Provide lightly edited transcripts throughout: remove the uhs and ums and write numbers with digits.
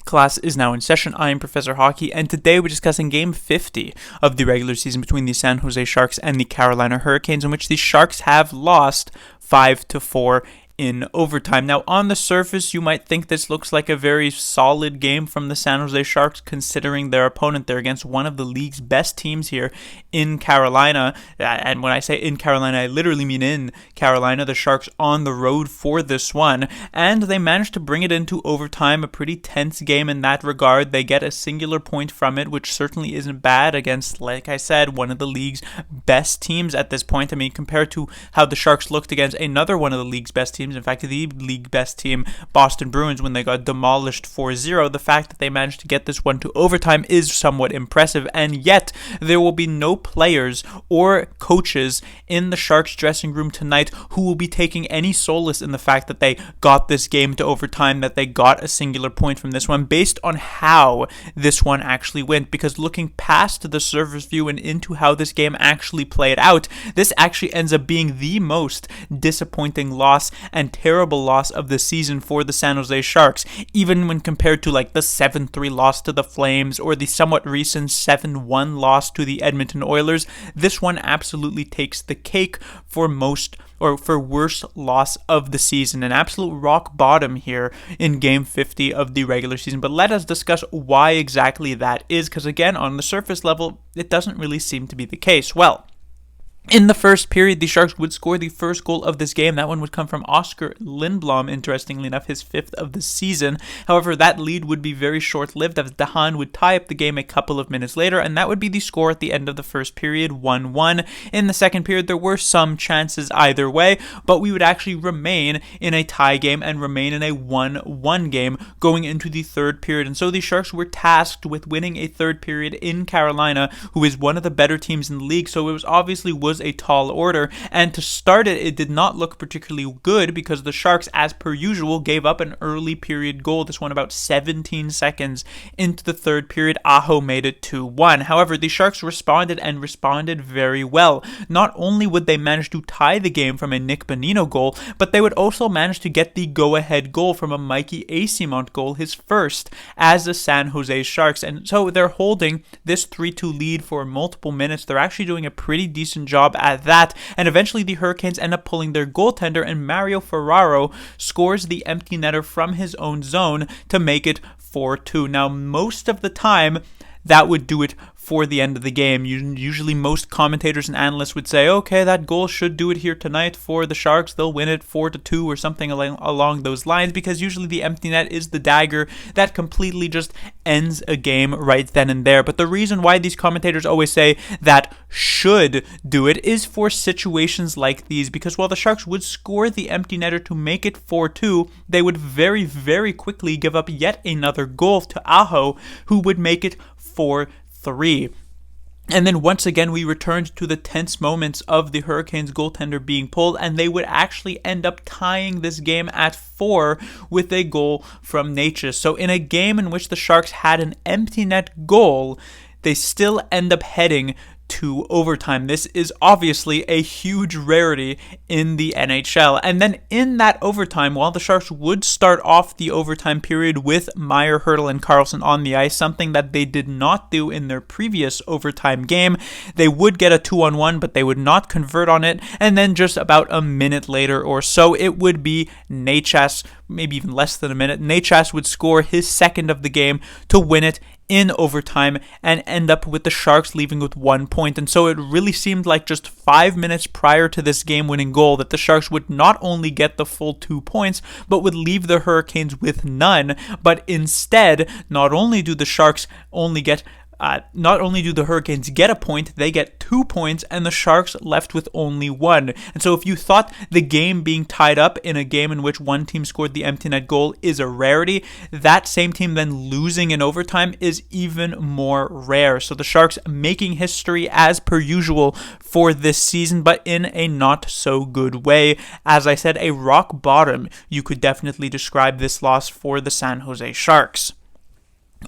Class is now in session. I am Professor Hockey, and today we're discussing Game 50 of the regular season between the San Jose Sharks and the Carolina Hurricanes, in which the Sharks have lost 5-4 in overtime. Now, on the surface, you might think this looks like a very solid game from the San Jose Sharks, considering their opponent. They're against one of the league's best teams here in Carolina. And when I say in Carolina, I literally mean in Carolina. The Sharks on the road for this one, and they managed to bring it into overtime, a pretty tense game in that regard. They get a singular point from it, which certainly isn't bad against, like I said, one of the league's best teams at this point. I mean, compared to how the Sharks looked against another one of the league's best teams, in fact, the league best team, Boston Bruins, when they got demolished 4-0, the fact that they managed to get this one to overtime is somewhat impressive, and yet there will be no players or coaches in the Sharks dressing room tonight who will be taking any solace in the fact that they got this game to overtime, that they got a singular point from this one, based on how this one actually went. Because looking past the surface view and into how this game actually played out, this actually ends up being the most disappointing loss and terrible loss of the season for the San Jose Sharks, even when compared to like the 7-3 loss to the Flames or the somewhat recent 7-1 loss to the Edmonton Oilers. This one absolutely takes the cake for most, or for worst loss of the season, an absolute rock bottom here in Game 50 of the regular season. But let us discuss why exactly that is, because again, on the surface level, it doesn't really seem to be the case. Well, in the first period, the Sharks would score the first goal of this game. That one would come from Oscar Lindblom, interestingly enough, his 5th of the season. However, that lead would be very short-lived, as DeHaan would tie up the game a couple of minutes later, and that would be the score at the end of the first period, 1-1. In the second period, there were some chances either way, but we would actually remain in a tie game and remain in a 1-1 game going into the third period. And so the Sharks were tasked with winning a third period in Carolina, who is one of the better teams in the league, so it was obviously a tall order, and to start it did not look particularly good, because the Sharks, as per usual, gave up an early period goal. This one about 17 seconds into the third period. Aho made it 2-1. However, the Sharks responded very well. Not only would they manage to tie the game from a Nick Bonino goal, but they would also manage to get the go-ahead goal from a Mikey Eyssimont goal, his first as the San Jose Sharks. And so they're holding this 3-2 lead for multiple minutes. They're actually doing a pretty decent job at that, and eventually the Hurricanes end up pulling their goaltender, and Mario Ferraro scores the empty netter from his own zone to make it 4-2. Now, most of the time, that would do it for the end of the game. Usually most commentators and analysts would say, okay, that goal should do it here tonight for the Sharks. They'll win it 4-2 or something along those lines, because usually the empty net is the dagger that completely just ends a game right then and there. But the reason why these commentators always say that should do it is for situations like these, because while the Sharks would score the empty netter to make it 4-2, they would very, very quickly give up yet another goal to Aho, who would make it 4-3. And then once again, we returned to the tense moments of the Hurricanes goaltender being pulled, and they would actually end up tying this game at 4 with a goal from Necas. So in a game in which the Sharks had an empty net goal, they still end up heading to overtime. This is obviously a huge rarity in the NHL. And then in that overtime, while the Sharks would start off the overtime period with Meier, Hertl, and Karlsson on the ice, something that they did not do in their previous overtime game, they would get a 2-on-1, but they would not convert on it. And then just about a minute later or so, it would be Necas, maybe even less than a minute, Necas would score his second of the game to win it in overtime and end up with the Sharks leaving with 1 point. And so it really seemed like just 5 minutes prior to this game-winning goal that the Sharks would not only get the full 2 points, but would leave the Hurricanes with none. But instead, not only do the Hurricanes get a point, they get 2 points, and the Sharks left with only 1. And so if you thought the game being tied up in a game in which one team scored the empty net goal is a rarity, that same team then losing in overtime is even more rare. So the Sharks making history as per usual for this season, but in a not so good way. As I said, a rock bottom, you could definitely describe this loss for the San Jose Sharks.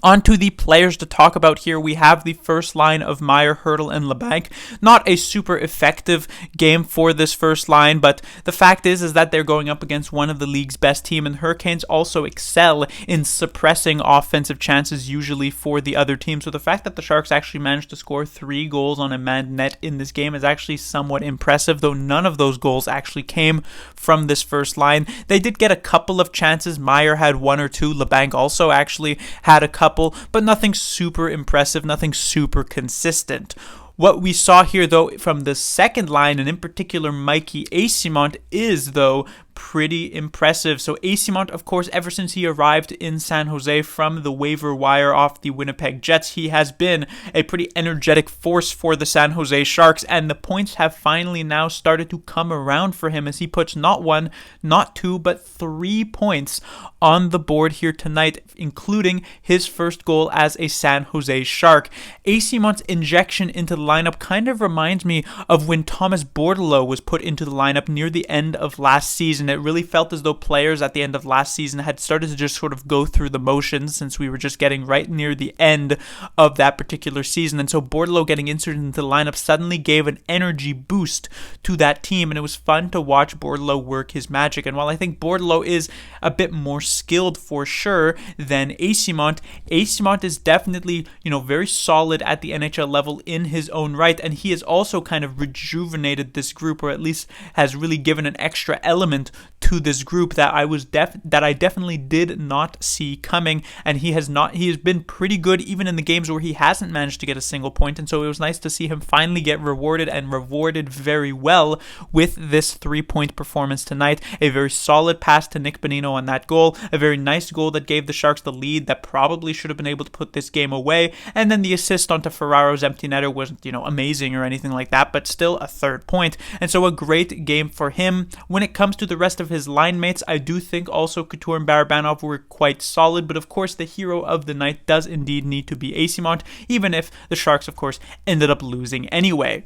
On to the players to talk about here. We have the first line of Meier, Hertl, and Labanc. Not a super effective game for this first line, but the fact is that they're going up against one of the league's best team, and Hurricanes also excel in suppressing offensive chances usually for the other team. So the fact that the Sharks actually managed to score 3 goals on a manned net in this game is actually somewhat impressive, though none of those goals actually came from this first line. They did get a couple of chances. Meier had 1 or 2. Labanc also actually had a couple, but nothing super impressive, nothing super consistent. What we saw here, though, from the second line, and in particular Mikey Eyssimont, is, though, pretty impressive. So Eyssimont, of course, ever since he arrived in San Jose from the waiver wire off the Winnipeg Jets, he has been a pretty energetic force for the San Jose Sharks, and the points have finally now started to come around for him as he puts not 1, not 2, but 3 points on the board here tonight, including his first goal as a San Jose Shark. Eysimont's injection into the lineup kind of reminds me of when Thomas Bordeleau was put into the lineup near the end of last season. It really felt as though players at the end of last season had started to just sort of go through the motions, since we were just getting right near the end of that particular season. And so Bordeleau getting inserted into the lineup suddenly gave an energy boost to that team, and it was fun to watch Bordeleau work his magic. And while I think Bordeleau is a bit more skilled for sure than Eyssimont is definitely, very solid at the NHL level in his own right, and he has also kind of rejuvenated this group, or at least has really given an extra element to this group that I definitely did not see coming. And he has been pretty good even in the games where he hasn't managed to get a single point, and so it was nice to see him finally get rewarded, and rewarded very well with this 3-point performance tonight. A very solid pass to Nick Bonino on that goal, a very nice goal that gave the Sharks the lead that probably should have been able to put this game away, and then the assist onto Ferraro's empty netter wasn't amazing or anything like that, but still a 3rd point. And so a great game for him. When it comes to the rest of his line mates, I do think also Couture and Barabanov were quite solid, but of course the hero of the night does indeed need to be Eyssimont, even if the Sharks of course ended up losing anyway.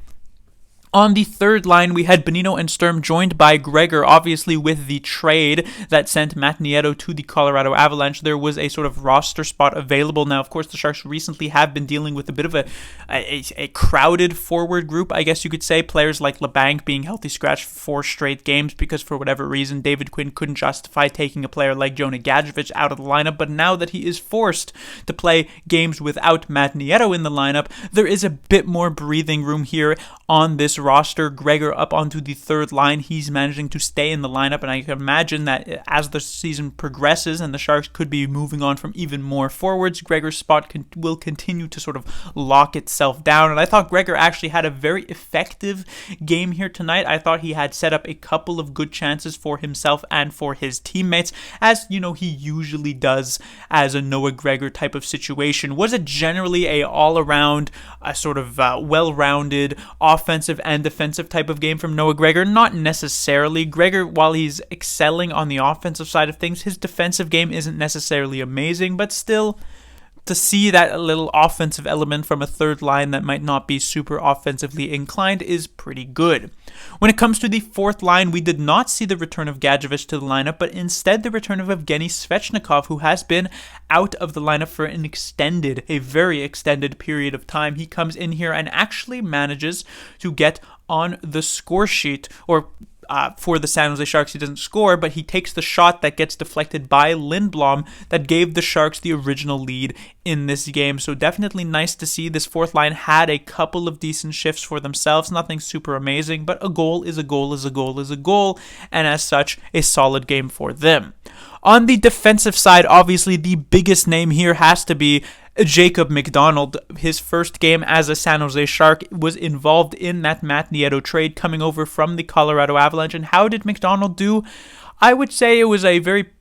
On the third line, we had Bonino and Sturm joined by Gregor. Obviously, with the trade that sent Matt Nieto to the Colorado Avalanche, there was a sort of roster spot available. Now, of course, the Sharks recently have been dealing with a bit of a crowded forward group, I guess you could say. Players like Labanc being healthy scratched 4 straight games because, for whatever reason, David Quinn couldn't justify taking a player like Jonah Gadjevich out of the lineup. But now that he is forced to play games without Matt Nieto in the lineup, there is a bit more breathing room here on this roster. Gregor up onto the third line. He's managing to stay in the lineup, and I can imagine that as the season progresses and the Sharks could be moving on from even more forwards, Gregor's spot will continue to sort of lock itself down. And I thought Gregor actually had a very effective game here tonight. I thought he had set up a couple of good chances for himself and for his teammates, as he usually does as a Noah Gregor type of situation. Was it generally a all-around sort of well-rounded offensive and defensive type of game from Noah Gregor? Not necessarily. Gregor, while he's excelling on the offensive side of things, his defensive game isn't necessarily amazing, but still, to see that little offensive element from a third line that might not be super offensively inclined is pretty good. When it comes to the fourth line, we did not see the return of Gadjevich to the lineup, but instead the return of Evgeny Svechnikov, who has been out of the lineup for a very extended period of time. He comes in here and actually manages to get on the score sheet, or for the San Jose Sharks. He doesn't score, but he takes the shot that gets deflected by Lindblom that gave the Sharks the original lead in this game. So definitely nice to see. This fourth line had a couple of decent shifts for themselves. Nothing super amazing, but a goal is a goal is a goal is a goal, and as such, a solid game for them. On the defensive side, obviously the biggest name here has to be Jacob MacDonald. His first game as a San Jose Shark was involved in that Matt Nieto trade coming over from the Colorado Avalanche. And how did MacDonald do? I would say it was a very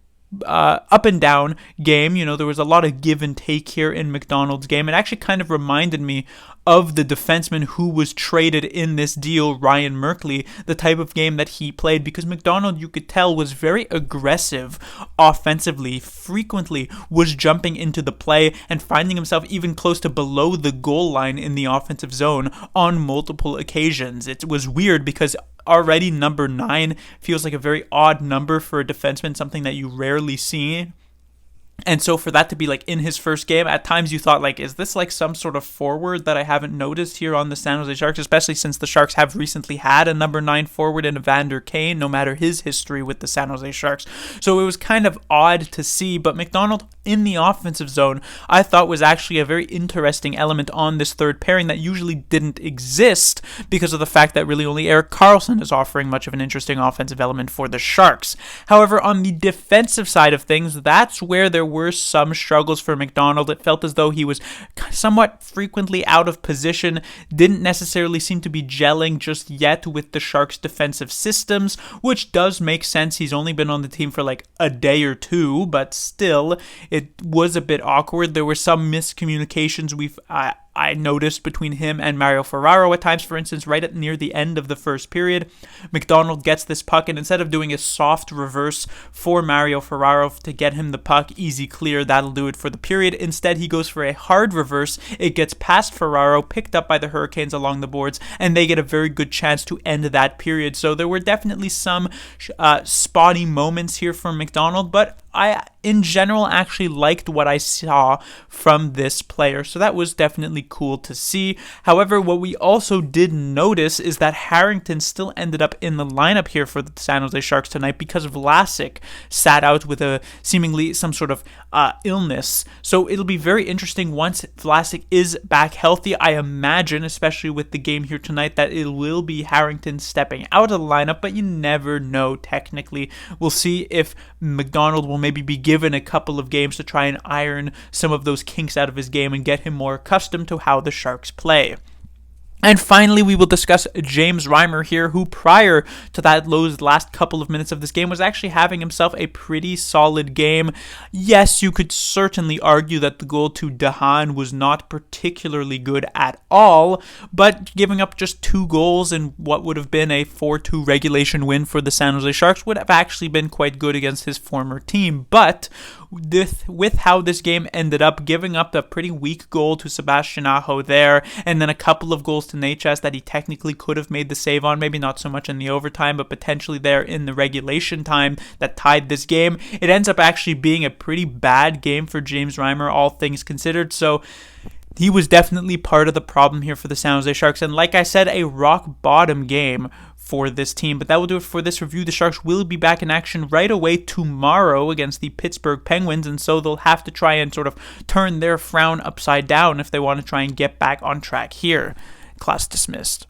up and down game. There was a lot of give and take here in MacDonald's game. It actually kind of reminded me of the defenseman who was traded in this deal, Ryan Merkley, the type of game that he played, because MacDonald, you could tell, was very aggressive offensively, frequently was jumping into the play and finding himself even close to below the goal line in the offensive zone on multiple occasions. It was weird because already number 9 feels like a very odd number for a defenseman, something that you rarely see And so for that to be like in his first game, at times you thought like, is this like some sort of forward that I haven't noticed here on the San Jose Sharks, especially since the Sharks have recently had a number 9 forward in Evander Kane, no matter his history with the San Jose Sharks. So it was kind of odd to see, but McDonald in the offensive zone, I thought was actually a very interesting element on this third pairing that usually didn't exist because of the fact that really only Erik Karlsson is offering much of an interesting offensive element for the Sharks. However, on the defensive side of things, that's where there were some struggles for McDonald. It felt as though he was somewhat frequently out of position, didn't necessarily seem to be gelling just yet with the Sharks' defensive systems, which does make sense. He's only been on the team for like a day or two, but still, it was a bit awkward. There were some miscommunications I noticed between him and Mario Ferraro at times. For instance, right at near the end of the first period, McDonald gets this puck, and instead of doing a soft reverse for Mario Ferraro to get him the puck, easy clear, that'll do it for the period, instead he goes for a hard reverse. It gets past Ferraro, picked up by the Hurricanes along the boards, and they get a very good chance to end that period. So there were definitely some spotty moments here from McDonald, but I, in general, actually liked what I saw from this player, so that was definitely cool to see. However, what we also did notice is that Harrington still ended up in the lineup here for the San Jose Sharks tonight because Vlasic sat out with a seemingly some sort of illness. So it'll be very interesting once Vlasic is back healthy. I imagine, especially with the game here tonight, that it will be Harrington stepping out of the lineup, but you never know technically. We'll see if McDonald will maybe be given a couple of games to try and iron some of those kinks out of his game and get him more accustomed to how the Sharks play. And finally, we will discuss James Reimer here, who prior to those last couple of minutes of this game was actually having himself a pretty solid game. Yes, you could certainly argue that the goal to DeHaan was not particularly good at all, but giving up just 2 goals in what would have been a 4-2 regulation win for the San Jose Sharks would have actually been quite good against his former team. But with how this game ended up, giving up a pretty weak goal to Sebastian Aho there, and then a couple of goals to Necas that he technically could have made the save on, maybe not so much in the overtime, but potentially there in the regulation time that tied this game. It ends up actually being a pretty bad game for James Reimer, all things considered, so he was definitely part of the problem here for the San Jose Sharks, and like I said, a rock bottom game for this team. But that will do it for this review. The Sharks will be back in action right away tomorrow against the Pittsburgh Penguins, and so they'll have to try and sort of turn their frown upside down if they want to try and get back on track here. Class dismissed.